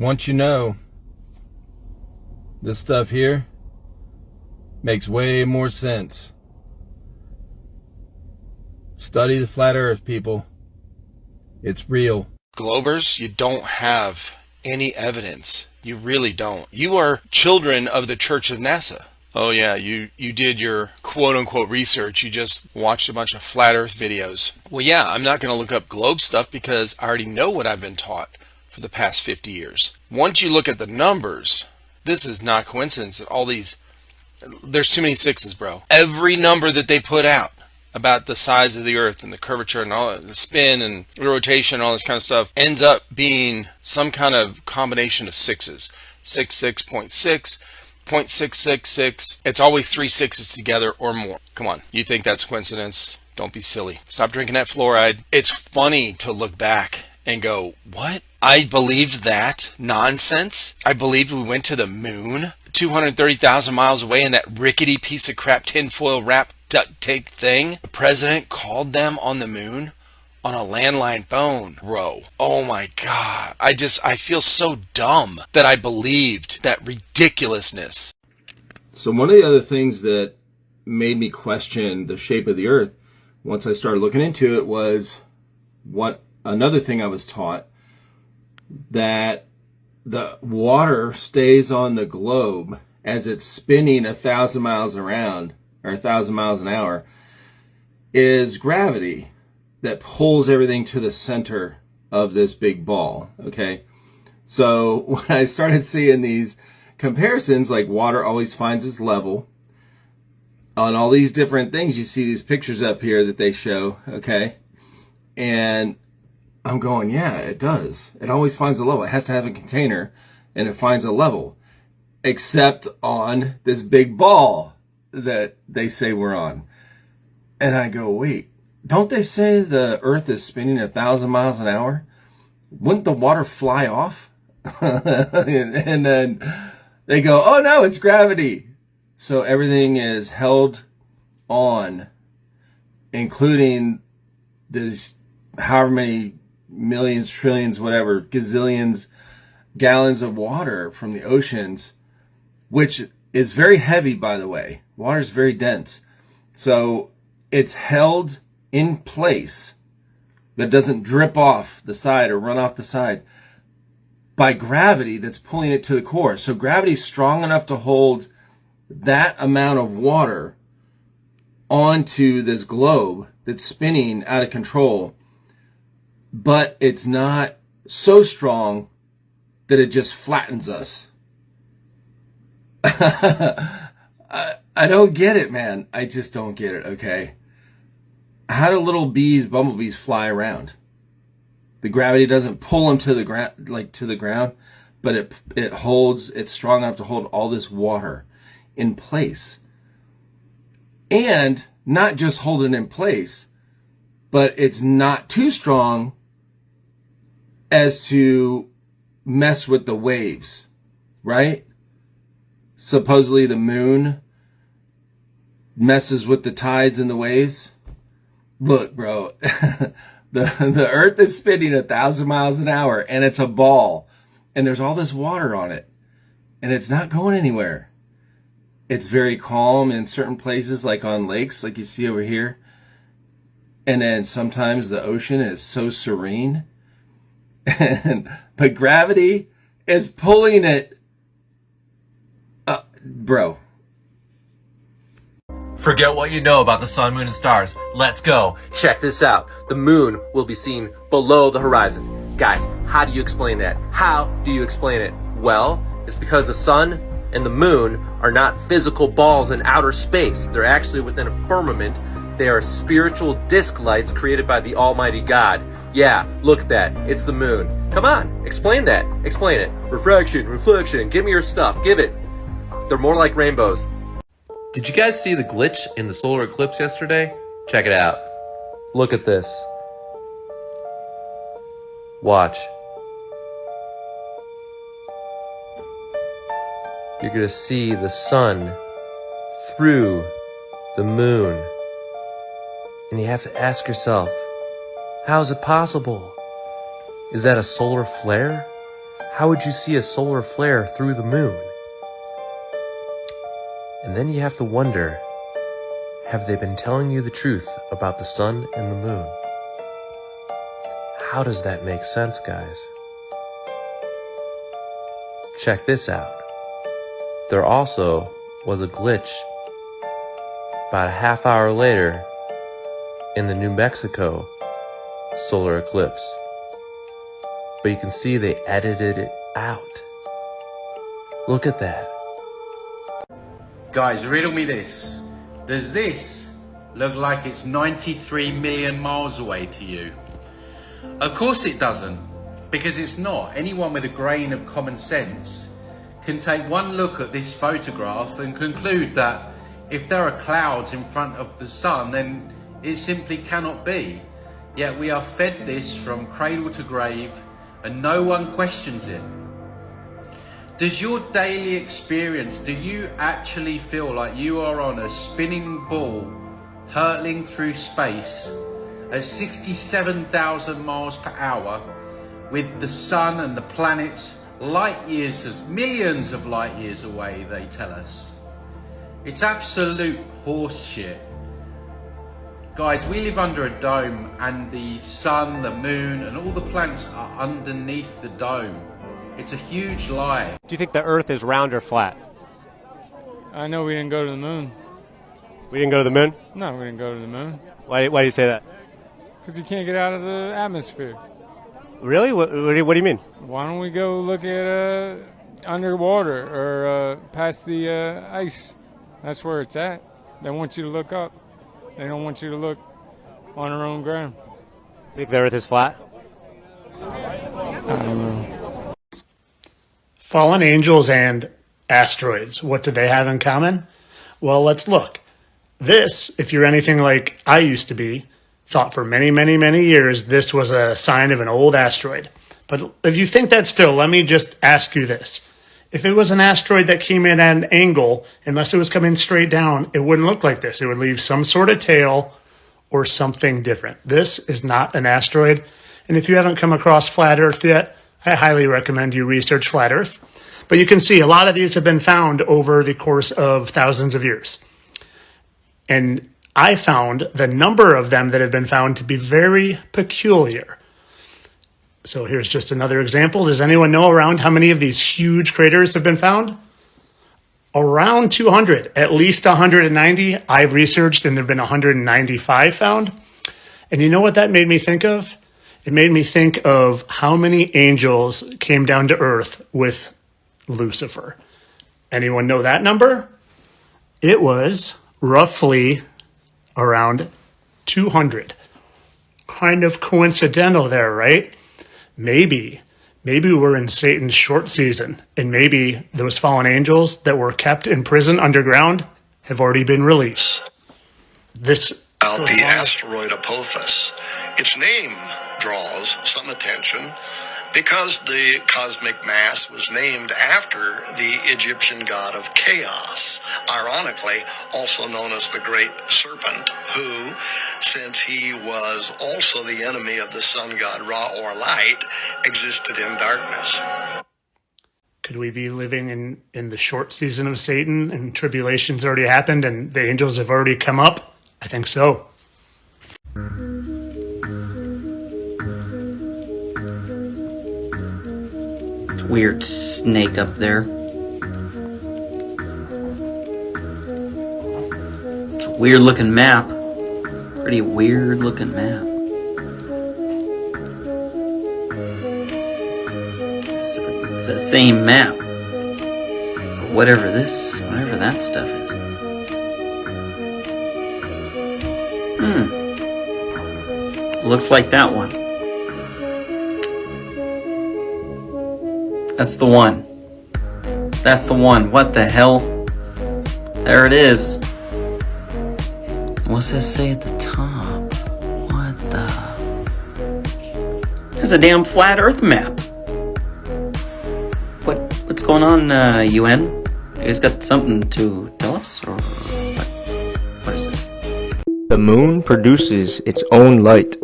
once you know, this stuff here makes way more sense. Study the flat earth, people. It's real. Globers, you don't have any evidence. You really don't. You are children of the Church of NASA. Oh yeah, you did your quote-unquote research. You just watched a bunch of flat earth videos. Well, yeah, I'm not going to look up globe stuff because I already know what I've been taught for the past 50 years. Once you look at the numbers, this is not coincidence that all these... There's too many sixes, bro. Every number that they put out about the size of the earth and the curvature and all the spin and the rotation and all this kind of stuff ends up being some kind of combination of sixes. 66.6, 0.666. It's always 3 sixes together or more. Come on. You think that's coincidence? Don't be silly. Stop drinking that fluoride. It's funny to look back and go, what? I believed that nonsense? I believed we went to the moon 230,000 miles away in that rickety piece of crap tinfoil wrap duct tape thing. The president called them on the moon on a landline phone, bro. Oh my God. I feel so dumb that I believed that ridiculousness. So one of the other things that made me question the shape of the earth once I started looking into it was another thing I was taught, that the water stays on the globe as it's spinning 1,000 miles around, or 1,000 miles an hour, is gravity that pulls everything to the center of this big ball. Okay, so when I started seeing these comparisons, like water always finds its level on all these different things, you see these pictures up here that they show. Okay, and I'm going, yeah, it does. It always finds a level. It has to have a container, and it finds a level, except on this big ball that they say we're on. And I go, wait, don't they say the earth is spinning 1,000 miles an hour? Wouldn't the water fly off? and then they go, oh no, it's gravity. So everything is held on, including this however many millions, trillions, whatever, gazillions gallons of water from the oceans, which is very heavy, by the way. Water is very dense. So it's held in place, that doesn't drip off the side or run off the side, by gravity that's pulling it to the core. So gravity is strong enough to hold that amount of water onto this globe that's spinning out of control, but it's not so strong that it just flattens us. I don't get it, man. I just don't get it, okay? How do little bumblebees fly around? The gravity doesn't pull them to the ground, but it holds, it's strong enough to hold all this water in place. And not just hold it in place, but it's not too strong as to mess with the waves, right? Supposedly the moon messes with the tides and the waves. Look, bro, the earth is spinning 1,000 miles an hour, and it's a ball, and there's all this water on it, and it's not going anywhere. It's very calm in certain places, like on lakes, like you see over here. And then sometimes the ocean is so serene, but gravity is pulling it. Bro. Forget what you know about the sun, moon, and stars. Let's go. Check this out. The moon will be seen below the horizon. Guys, how do you explain that? How do you explain it? Well, it's because the sun and the moon are not physical balls in outer space. They're actually within a firmament. They are spiritual disc lights created by the Almighty God. Yeah, look at that. It's the moon. Come on, explain that. Explain it. Refraction, reflection. Give me your stuff. Give it. They're more like rainbows. Did you guys see the glitch in the solar eclipse yesterday? Check it out. Look at this. Watch. You're going to see the sun through the moon. And you have to ask yourself, how is it possible? Is that a solar flare? how would you see a solar flare through the moon? And then you have to wonder, have they been telling you the truth about the sun and the moon? How does that make sense, guys? Check this out. There also was a glitch about a half hour later in the New Mexico solar eclipse. But you can see they edited it out. Look at that. Guys, riddle me this. Does this look like it's 93 million miles away to you? Of course it doesn't, because it's not. Anyone with a grain of common sense can take one look at this photograph and conclude that if there are clouds in front of the sun, then it simply cannot be. Yet we are fed this from cradle to grave and no one questions it. Does your daily experience, do you actually feel like you are on a spinning ball hurtling through space at 67,000 miles per hour with the sun and the planets light years, millions of light years away, they tell us? It's absolute horse shit. Guys, we live under a dome and the sun, the moon and all the planets are underneath the dome. It's a huge lie. Do you think the Earth is round or flat? I know we didn't go to the moon. We didn't go to the moon? No, we didn't go to the moon. Why do you say that? Because you can't get out of the atmosphere. Really? What do you mean? Why don't we go look at underwater or past the ice? That's where it's at. They want you to look up. They don't want you to look on our own ground. Think the Earth is flat? I don't know. Fallen angels and asteroids, what do they have in common? Well, let's look. This, if you're anything like I used to be, thought for many, many, many years this was a sign of an old asteroid. But if you think that still, let me just ask you this. If it was an asteroid that came in at an angle, unless it was coming straight down, it wouldn't look like this. It would leave some sort of tail or something different. This is not an asteroid. And if you haven't come across flat Earth yet, I highly recommend you research flat Earth. But you can see a lot of these have been found over the course of thousands of years. And I found the number of them that have been found to be very peculiar. So here's just another example. Does anyone know around how many of these huge craters have been found? Around 200, at least 190 I've researched, and there have been 195 found. And you know what that made me think of? It made me think of how many angels came down to earth with Lucifer. Anyone know that number? It was roughly around 200. Kind of coincidental there, right? Maybe we're in Satan's short season, and maybe those fallen angels that were kept in prison underground have already been released. This about the asteroid Apophis. Its name draws some attention because the cosmic mass was named after the Egyptian god of chaos, ironically also known as the Great Serpent, who, since he was also the enemy of the sun god Ra or light, existed in darkness. Could we be living in the short season of Satan and tribulation's already happened and the angels have already come up? I think so. Weird snake up there. It's a weird looking map. Pretty weird looking map. It's the same map. Whatever that stuff is. Looks like that one. That's the one. That's the one. What the hell? There it is. What's that say at the top? What the? That's a damn flat Earth map. What's going on, UN? You guys got something to tell us, or what? What is it? The moon produces its own light,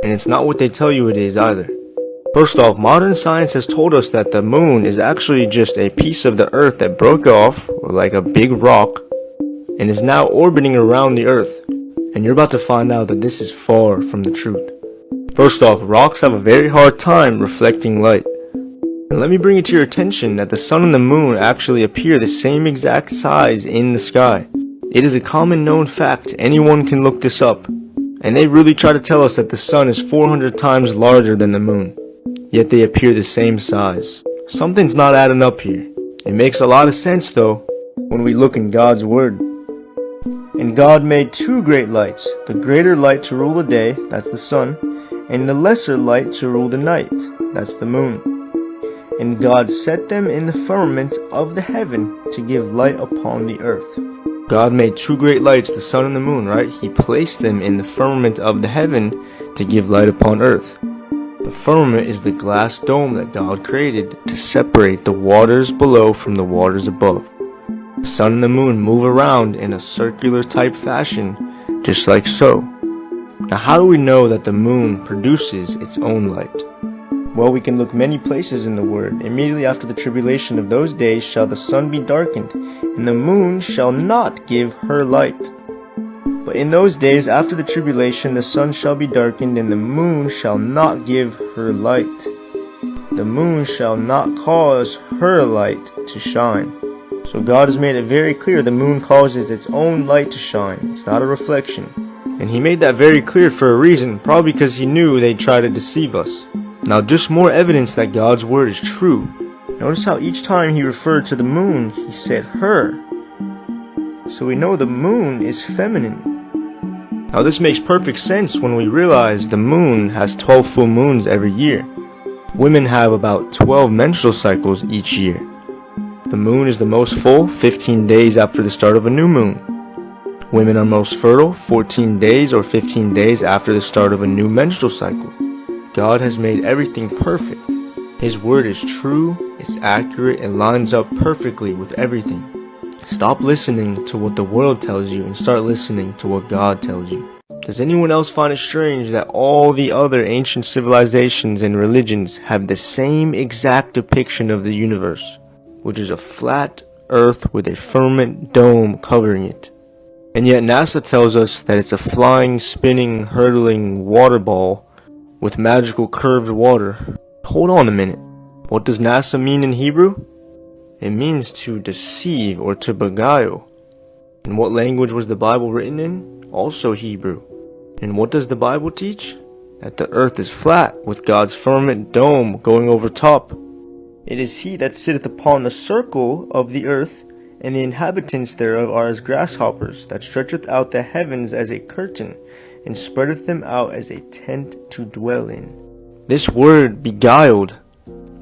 and it's not what they tell you it is either. First off, modern science has told us that the moon is actually just a piece of the earth that broke off, like a big rock, and is now orbiting around the earth. And you're about to find out that this is far from the truth. First off, rocks have a very hard time reflecting light. And let me bring it to your attention that the sun and the moon actually appear the same exact size in the sky. It is a common known fact, anyone can look this up. And they really try to tell us that the sun is 400 times larger than the moon. Yet they appear the same size. Something's not adding up here. It makes a lot of sense though, when we look in God's word. And God made two great lights, the greater light to rule the day, that's the sun, and the lesser light to rule the night, that's the moon. And God set them in the firmament of the heaven to give light upon the earth. God made two great lights, the sun and the moon, right? He placed them in the firmament of the heaven to give light upon earth. The firmament is the glass dome that God created to separate the waters below from the waters above. The sun and the moon move around in a circular type fashion, just like so. Now how do we know that the moon produces its own light? Well, we can look many places in the word. Immediately after the tribulation of those days shall the sun be darkened, and the moon shall not give her light. But in those days after the tribulation the sun shall be darkened, and the moon shall not give her light. The moon shall not cause her light to shine. So God has made it very clear the moon causes its own light to shine. It's not a reflection. And he made that very clear for a reason, probably because he knew they'd try to deceive us. Now just more evidence that God's word is true. Notice how each time he referred to the moon, he said her. So we know the moon is feminine. Now this makes perfect sense when we realize the moon has 12 full moons every year. Women have about 12 menstrual cycles each year. The moon is the most full 15 days after the start of a new moon. Women are most fertile 14 days or 15 days after the start of a new menstrual cycle. God has made everything perfect. His word is true, it's accurate, and lines up perfectly with everything. Stop listening to what the world tells you and start listening to what God tells you. Does anyone else find it strange that all the other ancient civilizations and religions have the same exact depiction of the universe, which is a flat earth with a firmament dome covering it? And yet NASA tells us that it's a flying, spinning, hurtling water ball with magical curved water. Hold on a minute. What does NASA mean in Hebrew? It means to deceive or to beguile. And what language was the Bible written in? Also Hebrew. And what does the Bible teach? That the earth is flat with God's firmament dome going over top. It is he that sitteth upon the circle of the earth, and the inhabitants thereof are as grasshoppers, that stretcheth out the heavens as a curtain, and spreadeth them out as a tent to dwell in. This word beguiled,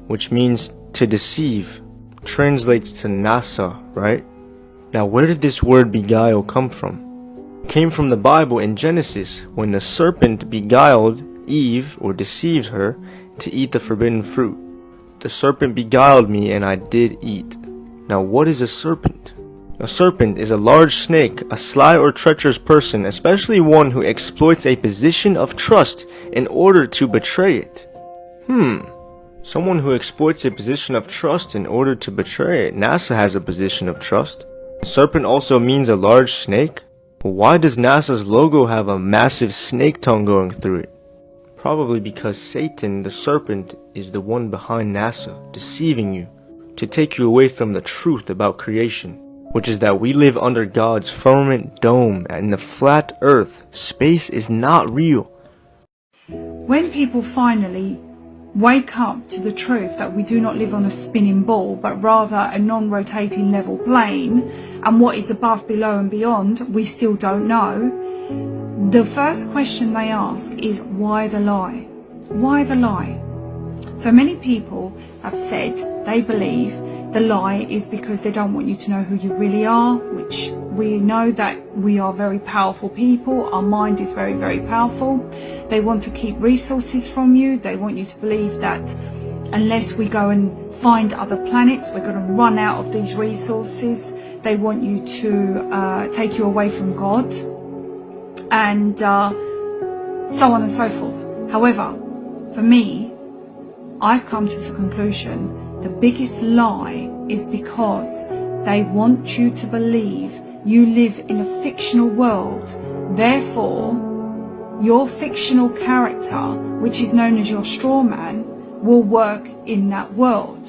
which means to deceive, translates to NASA, right? Now where did this word beguile come from? It came from the Bible in Genesis, when the serpent beguiled Eve, or deceived her, to eat the forbidden fruit. The serpent beguiled me, and I did eat. Now what is a serpent? A serpent is a large snake, a sly or treacherous person, especially one who exploits a position of trust in order to betray it. Someone who exploits a position of trust in order to betray it. NASA has a position of trust. Serpent also means a large snake. But why does NASA's logo have a massive snake tongue going through it? Probably because Satan, the serpent, is the one behind NASA, deceiving you, to take you away from the truth about creation, which is that we live under God's firmament dome, and in the flat earth, space is not real. When people finally wake up to the truth that we do not live on a spinning ball, but rather a non-rotating level plane, and what is above, below and beyond, we still don't know, the first question they ask is, why the lie? Why the lie? So many people have said they believe the lie is because they don't want you to know who you really are, which we know that we are very powerful people. Our mind is very, very powerful. They want to keep resources from you. They want you to believe that unless we go and find other planets, we're going to run out of these resources. They want you to take you away from God, and so on and so forth. However, for me, I've come to the conclusion the biggest lie is because they want you to believe you live in a fictional world. Therefore, your fictional character, which is known as your straw man, will work in that world.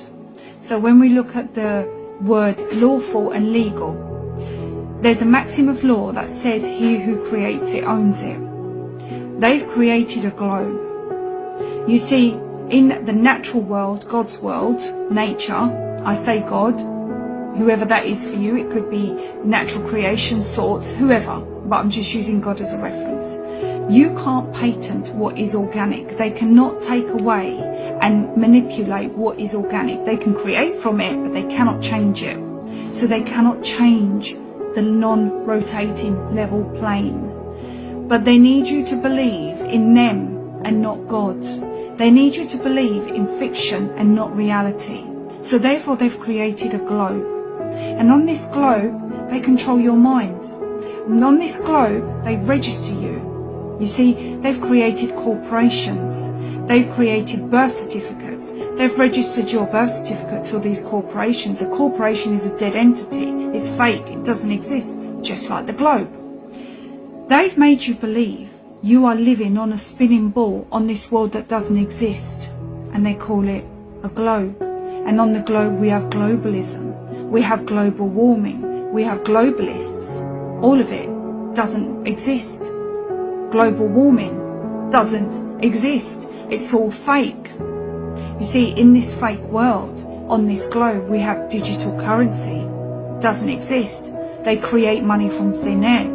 So when we look at the word lawful and legal, there's a maxim of law that says he who creates it owns it. They've created a globe. You see, in the natural world, God's world, nature, I say God, whoever that is for you, it could be natural creation, sorts, whoever, but I'm just using God as a reference. You can't patent what is organic. They cannot take away and manipulate what is organic. They can create from it, but they cannot change it. So they cannot change the non-rotating level plane. But they need you to believe in them and not God. They need you to believe in fiction and not reality. So therefore they've created a globe. And on this globe, they control your mind. And on this globe, they register you. You see, they've created corporations. They've created birth certificates. They've registered your birth certificate to these corporations. A corporation is a dead entity. It's fake. It doesn't exist, just like the globe. They've made you believe you are living on a spinning ball on this world that doesn't exist. And they call it a globe. And on the globe, we have globalism. We have global warming. We have globalists. All of it doesn't exist. Global warming doesn't exist. It's all fake. You see, in this fake world, on this globe, we have digital currency. Doesn't exist. They create money from thin air.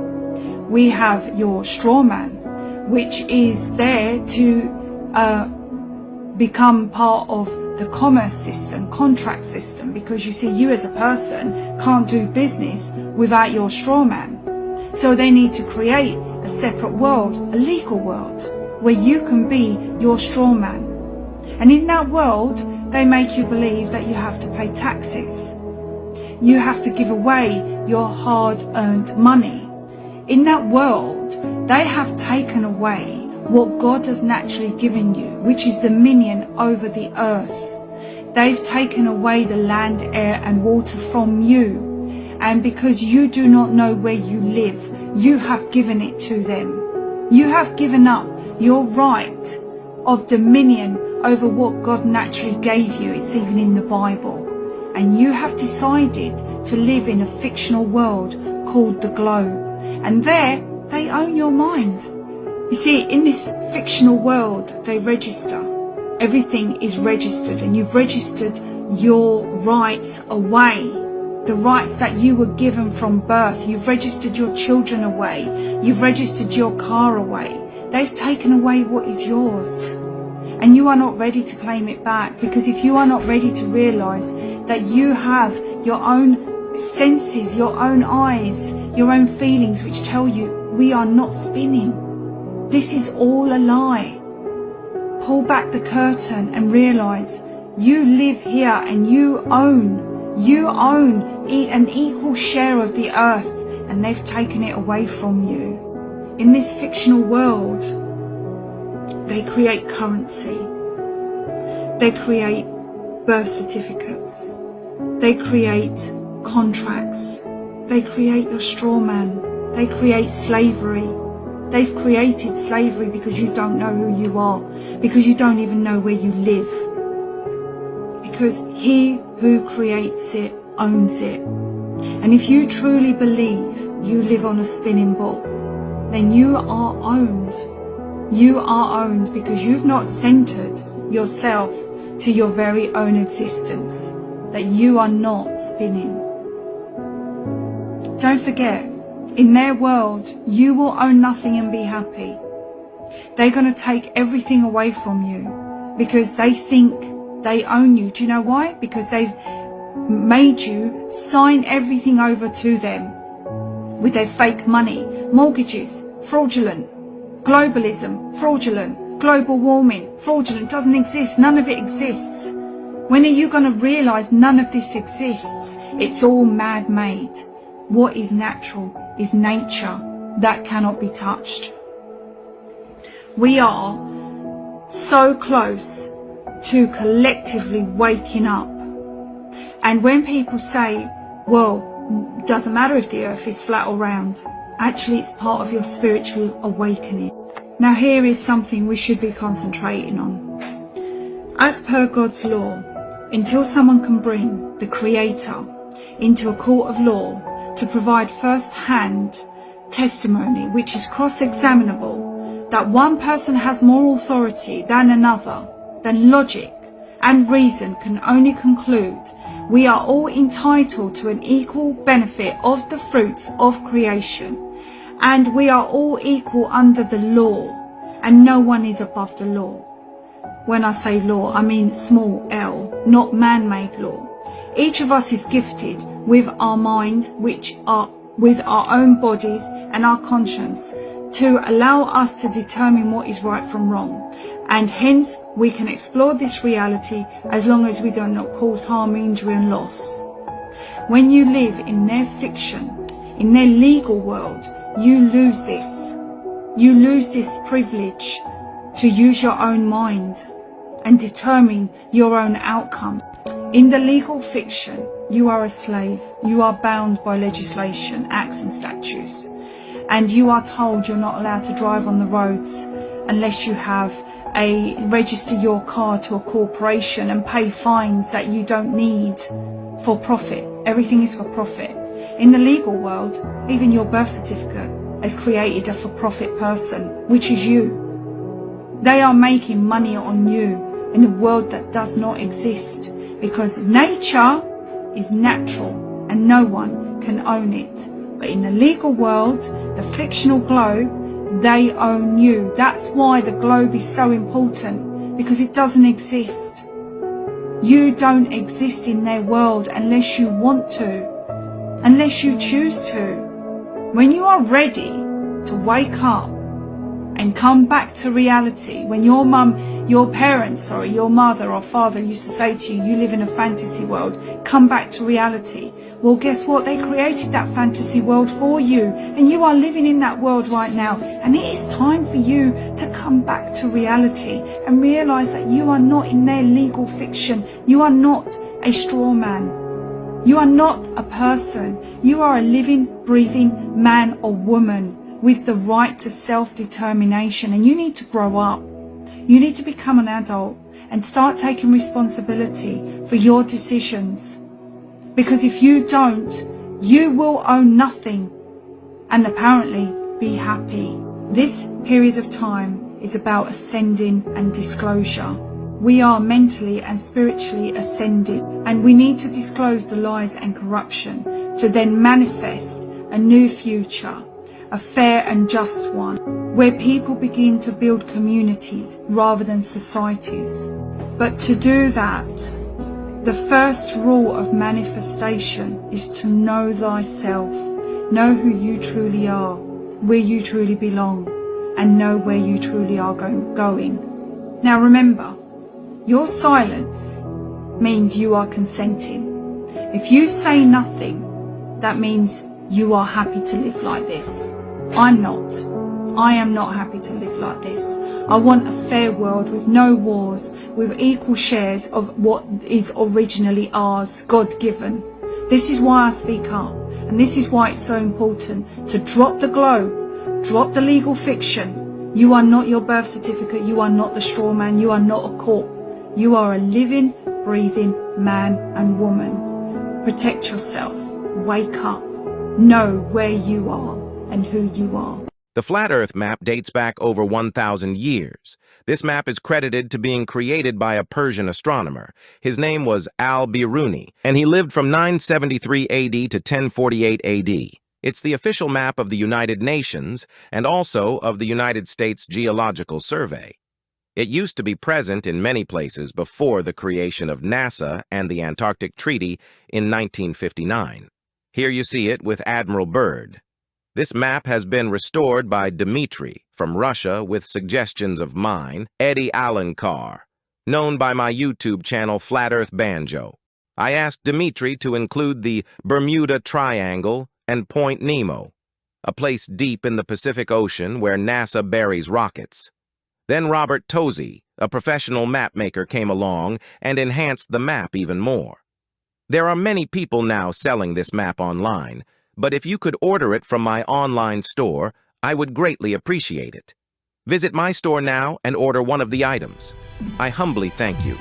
We have your straw man, which is there to become part of the commerce system, contract system, because you see, you as a person can't do business without your straw man. So they need to create a separate world, a legal world, where you can be your straw man. And in that world, they make you believe that you have to pay taxes. You have to give away your hard-earned money. In that world, they have taken away what God has naturally given you, which is dominion over the earth. They've taken away the land, air and water from you. And because you do not know where you live, you have given it to them. You have given up your right of dominion over what God naturally gave you. It's even in the Bible. And you have decided to live in a fictional world called the globe. And there, they own your mind. You see, in this fictional world, they register. Everything is registered, and you've registered your rights away. The rights that you were given from birth. You've registered your children away. You've registered your car away. They've taken away what is yours. And you are not ready to claim it back, because if you are not ready to realize that you have your own senses, your own eyes, your own feelings which tell you we are not spinning. This is all a lie. Pull back the curtain and realize you live here and you own an equal share of the earth, and they've taken it away from you. In this fictional world, they create currency. They create birth certificates. They create contracts. They create your straw man. They create slavery. They've created slavery because you don't know who you are, because you don't even know where you live. Because he who creates it owns it. And if you truly believe you live on a spinning ball, then you are owned. You are owned because you've not centered yourself to your very own existence, that you are not spinning. Don't forget, in their world, you will own nothing and be happy. They're going to take everything away from you because they think they own you. Do you know why? Because they've made you sign everything over to them with their fake money, mortgages, fraudulent, globalism, fraudulent, global warming, fraudulent, doesn't exist. None of it exists. When are you going to realize none of this exists? It's all man-made. What is natural is nature. That cannot be touched. We are so close to collectively waking up. And when people say, well, doesn't matter if the earth is flat or round, actually it's part of your spiritual awakening. Now here is something we should be concentrating on. As per God's law, until someone can bring the Creator into a court of law to provide first-hand testimony, which is cross-examinable, that one person has more authority than another, then logic and reason can only conclude we are all entitled to an equal benefit of the fruits of creation, and we are all equal under the law, and no one is above the law. When I say law, I mean small l, not man-made law. Each of us is gifted with our mind, with our own bodies and our conscience, to allow us to determine what is right from wrong. And hence we can explore this reality as long as we do not cause harm, injury and loss. When you live in their fiction, in their legal world, you lose this. You lose this privilege to use your own mind and determine your own outcome. In the legal fiction, you are a slave. You are bound by legislation, acts and statutes. And you are told you're not allowed to drive on the roads unless you have register your car to a corporation and pay fines that you don't need for profit. Everything is for profit. In the legal world, even your birth certificate has created a for-profit person, which is you. They are making money on you in a world that does not exist, because nature is natural and no one can own it. But in the legal world, the fictional globe, they own you. That's why the globe is so important, because it doesn't exist. You don't exist in their world unless you want to, unless you choose to. When you are ready to wake up and come back to reality, when your your mother or father used to say to you, you live in a fantasy world, come back to reality. Well, guess what? They created that fantasy world for you, and you are living in that world right now. And it is time for you to come back to reality and realize that you are not in their legal fiction. You are not a straw man. You are not a person. You are a living, breathing man or woman with the right to self-determination, and you need to grow up. You need to become an adult and start taking responsibility for your decisions. Because if you don't, you will own nothing and apparently be happy. This period of time is about ascending and disclosure. We are mentally and spiritually ascending, and we need to disclose the lies and corruption to then manifest a new future, a fair and just one, where people begin to build communities rather than societies. But to do that, the first rule of manifestation is to know thyself, know who you truly are, where you truly belong, and know where you truly are going. Now remember, your silence means you are consenting. If you say nothing, that means you are happy to live like this. I'm not. I am not happy to live like this. I want a fair world with no wars, with equal shares of what is originally ours, God-given. This is why I speak up, and this is why it's so important to drop the globe, drop the legal fiction. You are not your birth certificate, you are not the straw man, you are not a corpse. You are a living, breathing man and woman. Protect yourself, wake up, know where you are and who you are. The Flat Earth map dates back over 1,000 years. This map is credited to being created by a Persian astronomer. His name was Al-Biruni, and he lived from 973 AD to 1048 AD. It's the official map of the United Nations and also of the United States Geological Survey. It used to be present in many places before the creation of NASA and the Antarctic Treaty in 1959. Here you see it with Admiral Byrd. This map has been restored by Dmitry from Russia with suggestions of mine, Eddie Alankar, known by my YouTube channel Flat Earth Banjo. I asked Dmitry to include the Bermuda Triangle and Point Nemo, a place deep in the Pacific Ocean where NASA buries rockets. Then Robert Tozzi, a professional map maker, came along and enhanced the map even more. There are many people now selling this map online, but if you could order it from my online store, I would greatly appreciate it. Visit my store now and order one of the items. I humbly thank you.